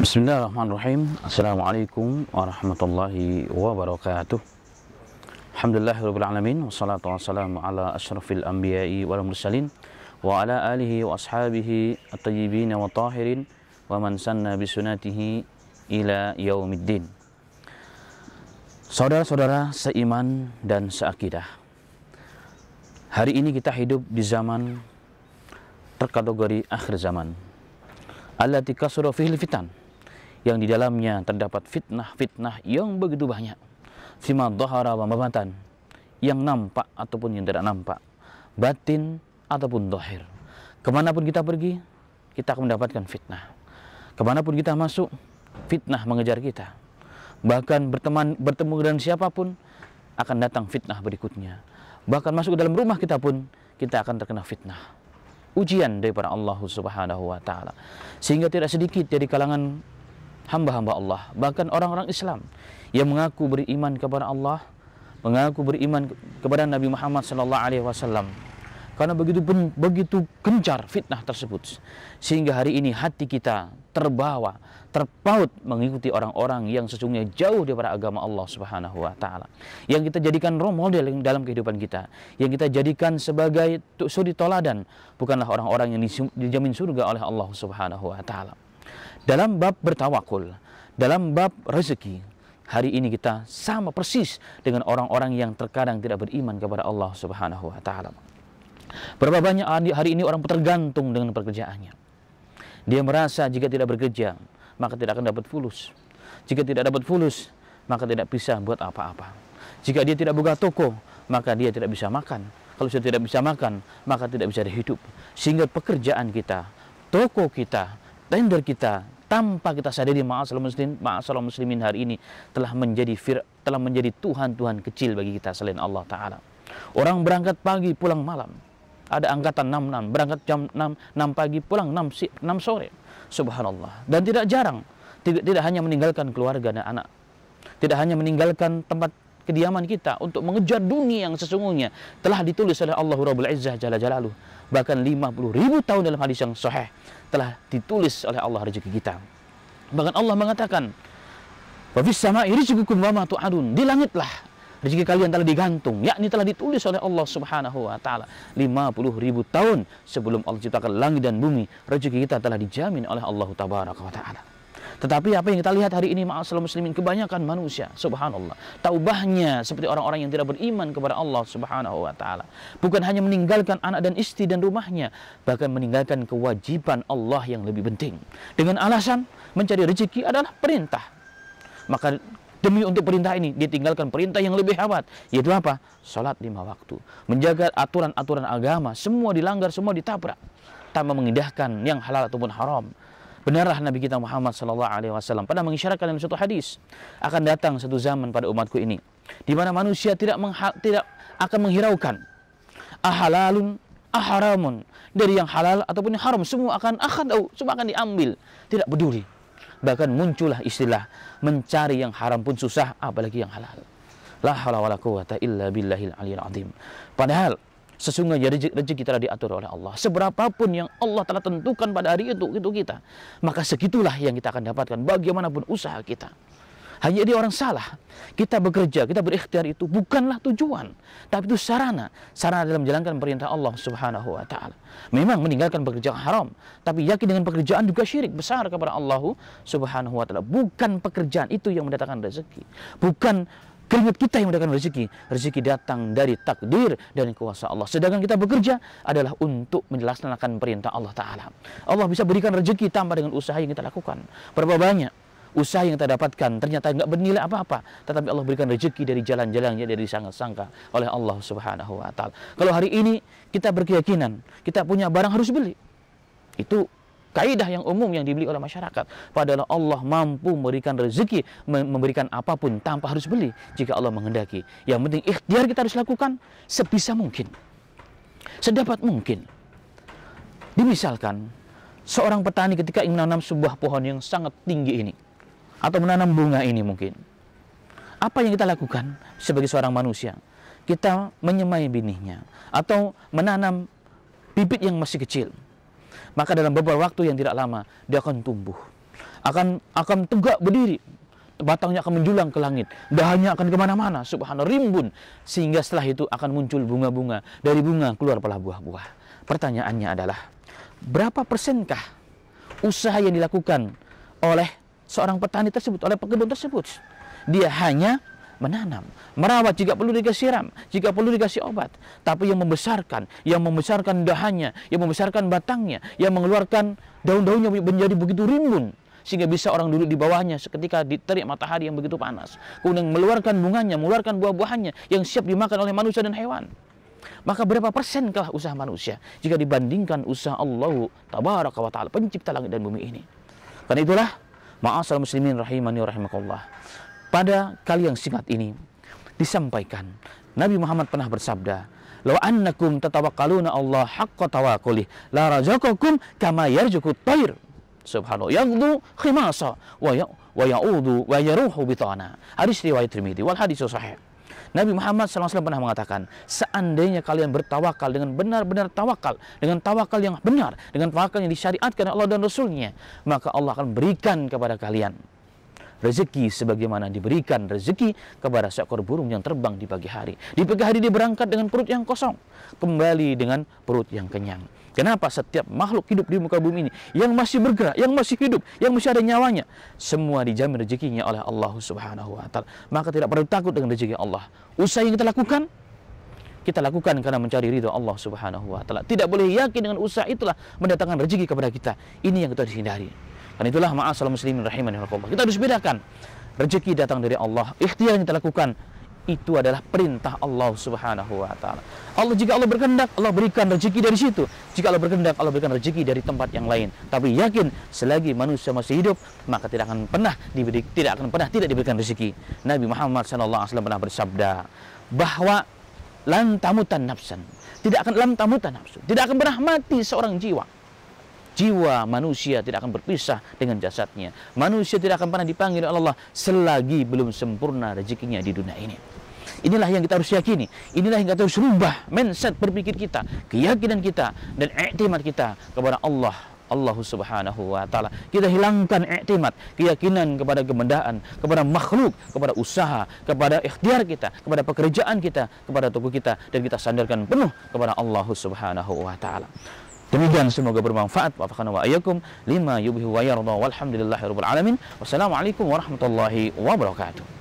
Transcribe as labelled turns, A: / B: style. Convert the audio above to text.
A: Bismillahirrahmanirrahim. Assalamualaikum warahmatullahi wabarakatuh. Alhamdulillahirabbil alamin wassalatu wassalamu ala asyrafil anbiya'i wal mursalin wa ala alihi wa ashabihi at-tayyibin wa tahirin wa man sanna bisunatihi ila yaumiddin. Saudara-saudara seiman dan seakidah, hari ini kita hidup di zaman terkategori akhir zaman, allati kasura fihil fitan, yang di dalamnya terdapat fitnah-fitnah yang begitu banyak, fima dhahara wa mabatan, yang nampak ataupun yang tidak nampak, batin ataupun zahir. Kemanapun kita pergi, kita akan mendapatkan fitnah. Kemanapun kita masuk, fitnah mengejar kita. Bahkan bertemu dengan siapapun, akan datang fitnah berikutnya. Bahkan masuk ke dalam rumah kita pun, kita akan terkena fitnah, ujian daripada Allah Subhanahu wa ta'ala. Sehingga tidak sedikit dari kalangan hamba-hamba Allah, bahkan orang-orang Islam yang mengaku beriman kepada Allah, mengaku beriman kepada Nabi Muhammad SAW, karena begitu gencar fitnah tersebut, sehingga hari ini hati kita terbawa, terpaut mengikuti orang-orang yang sesungguhnya jauh daripada agama Allah Subhanahu wa ta'ala, yang kita jadikan role model dalam kehidupan kita, yang kita jadikan sebagai suri toladan, bukanlah orang-orang yang dijamin surga oleh Allah Subhanahu wa ta'ala. Dalam bab bertawakul, dalam bab rezeki, hari ini kita sama persis dengan orang-orang yang terkadang tidak beriman kepada Allah Subhanahu wa ta'ala. Berapa banyak hari ini orang tergantung dengan pekerjaannya. Dia merasa jika tidak bekerja, maka tidak akan dapat fulus. Jika tidak dapat fulus, maka tidak bisa buat apa-apa. Jika dia tidak buka toko, maka dia tidak bisa makan. Kalau sudah tidak bisa makan, maka tidak bisa hidup. Sehingga pekerjaan kita, toko kita, tender kita, tanpa kita sadari, ma'asyiral muslimin, hari ini telah menjadi Tuhan-Tuhan kecil bagi kita selain Allah Ta'ala. Orang berangkat pagi pulang malam. Ada angkatan 66, berangkat jam 6 pagi, pulang 6 sore. Subhanallah. Dan tidak jarang, tidak hanya meninggalkan keluarga dan anak, tidak hanya meninggalkan tempat kediaman kita untuk mengejar dunia yang sesungguhnya telah ditulis oleh Allah Rabbul Izzah Jalla Jalaluh. Bahkan 50.000 tahun dalam hadis yang sahih telah ditulis oleh Allah rezeki kita. Bahkan Allah mengatakan, wa fis sama'i rizqukum wa ma tu'adun, di langitlah rezeki kalian telah digantung, yakni telah ditulis oleh Allah Subhanahu wa ta'ala. 50.000 tahun sebelum Allah ciptakan langit dan bumi, rezeki kita telah dijamin oleh Allah Tabaraka wa ta'ala. Tetapi apa yang kita lihat hari ini, ma'asyiral muslimin, kebanyakan manusia, subhanallah, taubahnya seperti orang-orang yang tidak beriman kepada Allah Subhanahu wa ta'ala. Bukan hanya meninggalkan anak dan istri dan rumahnya, bahkan meninggalkan kewajiban Allah yang lebih penting, dengan alasan mencari rezeki adalah perintah. Maka demi untuk perintah ini, ditinggalkan perintah yang lebih hebat, yaitu apa? Salat 5 waktu. Menjaga aturan-aturan agama, semua dilanggar, semua ditabrak, tanpa mengindahkan yang halal ataupun haram. Benarlah Nabi kita Muhammad SAW pernah mengisyaratkan dalam suatu hadis, akan datang satu zaman pada umatku ini, di mana manusia tidak akan menghiraukan ahalalun aharamun, dari yang halal ataupun yang haram, semua akan diambil, tidak peduli. Bahkan muncullah istilah mencari yang haram pun susah, apalagi yang halal. La haula wala quwata illa billahil aliyil azim. Padahal sesungguhnya rezeki telah diatur oleh Allah. Seberapapun yang Allah telah tentukan pada hari itu kita, maka segitulah yang kita akan dapatkan bagaimanapun usaha kita. Hanya dia orang salah. Kita bekerja, kita berikhtiar itu bukanlah tujuan, tapi itu sarana dalam menjalankan perintah Allah Subhanahu wa ta'ala. Memang meninggalkan pekerjaan haram, tapi yakin dengan pekerjaan juga syirik besar kepada Allah Subhanahu wa ta'ala. Bukan pekerjaan itu yang mendatangkan rezeki, bukan keringat kita yang mendatangkan rezeki. Rezeki datang dari takdir dan kuasa Allah. Sedangkan kita bekerja adalah untuk melaksanakan perintah Allah Ta'ala. Allah bisa berikan rezeki tanpa dengan usaha yang kita lakukan. Berapa banyak usaha yang kita dapatkan ternyata nggak bernilai apa-apa, tetapi Allah berikan rezeki dari jalan-jalannya, dari sangka-sangka oleh Allah Subhanahu wa ta'ala. Kalau hari ini kita berkeyakinan kita punya barang harus beli, itu kaidah yang umum yang dibeli oleh masyarakat. Padahal Allah mampu memberikan rezeki, memberikan apapun tanpa harus beli jika Allah menghendaki. Yang penting ikhtiar kita harus lakukan sebisa mungkin, sedapat mungkin. Dimisalkan seorang petani ketika ingin menanam sebuah pohon yang sangat tinggi ini, atau menanam bunga ini mungkin, apa yang kita lakukan sebagai seorang manusia? Kita menyemai benihnya atau menanam bibit yang masih kecil. Maka dalam beberapa waktu yang tidak lama dia akan tumbuh, akan tegak berdiri, batangnya akan menjulang ke langit, dahannya akan kemana-mana, subhanallah, rimbun, sehingga setelah itu akan muncul bunga-bunga, dari bunga keluar pula buah-buah. Pertanyaannya adalah, berapa persenkah usaha yang dilakukan oleh seorang petani tersebut, oleh pekebun tersebut? Dia hanya menanam, merawat, jika perlu dikasih siram, jika perlu dikasih obat, tapi yang membesarkan dahannya, yang membesarkan batangnya, yang mengeluarkan daun-daunnya menjadi begitu rimbun, sehingga bisa orang duduk di bawahnya seketika diterik matahari yang begitu panas, kemudian mengeluarkan bunganya, mengeluarkan buah-buahannya yang siap dimakan oleh manusia dan hewan. Maka berapa persenkah usaha manusia jika dibandingkan usaha Allah tabaraka wa ta'ala, pencipta langit dan bumi ini? Karena itulah, ma'asal muslimin rahimani wa rahimakallah, pada kali yang singkat ini disampaikan, Nabi Muhammad pernah bersabda, "Law annakum tatawakkaluna Allah haqqa tawakkulih la razaqakum kama yarzuqut tayr." Subhanallah, yaghdu khimasa wa ya'udu wa yaruhu bitana. Hadis riwayat Tirmidzi wal hadis sahih. Nabi Muhammad SAW pernah mengatakan, seandainya kalian bertawakal dengan benar-benar tawakal, dengan tawakal yang benar, dengan tawakal yang disyariatkan oleh Allah dan Rasulnya, maka Allah akan berikan kepada kalian rezeki sebagaimana diberikan rezeki kepada seekor burung yang terbang di pagi hari. Di pagi hari dia berangkat dengan perut yang kosong, kembali dengan perut yang kenyang. Kenapa? Setiap makhluk hidup di muka bumi ini yang masih bergerak, yang masih hidup, yang masih ada nyawanya, semua dijamin rezekinya oleh Allah Subhanahu wa ta'ala. Maka tidak perlu takut dengan rezeki Allah. Usaha yang kita lakukan karena mencari ridho Allah Subhanahu wa ta'ala. Tidak boleh yakin dengan usaha itulah mendatangkan rezeki kepada kita. Ini yang kita harus hindari. Dan itulah ma'asal muslimin rahimani wa rahimakumullah. Kita harus bedakan, rezeki datang dari Allah, ikhtiar yang kita lakukan itu adalah perintah Allah Subhanahu wa ta'ala. Jika Allah berkehendak, Allah berikan rezeki dari situ. Jika Allah berkehendak, Allah berikan rezeki dari tempat yang lain. Tapi yakin, selagi manusia masih hidup, maka tidak akan pernah tidak diberikan rezeki. Nabi Muhammad SAW pernah bersabda bahwa lan tamutan nafsan, tidak akan pernah mati seorang jiwa. Jiwa manusia tidak akan berpisah dengan jasadnya. Manusia tidak akan pernah dipanggil oleh Allah selagi belum sempurna rezekinya di dunia ini. Inilah yang kita harus yakini. Inilah yang kita harus rubah mindset berpikir kita, keyakinan kita, dan i'timad kita kepada Allah Subhanahu wa ta'ala. Kita hilangkan i'timad, keyakinan kepada kebendaan, kepada makhluk, kepada usaha, kepada ikhtiar kita, kepada pekerjaan kita, kepada tubuh kita, dan kita sandarkan penuh kepada Allah Subhanahu wa ta'ala. Demikian, semoga bermanfaat. Wafaqana wa ayyakum lima yubihu wa yarda walhamdulillahi rabbil alamin. Wassalamualaikum warahmatullahi wabarakatuh.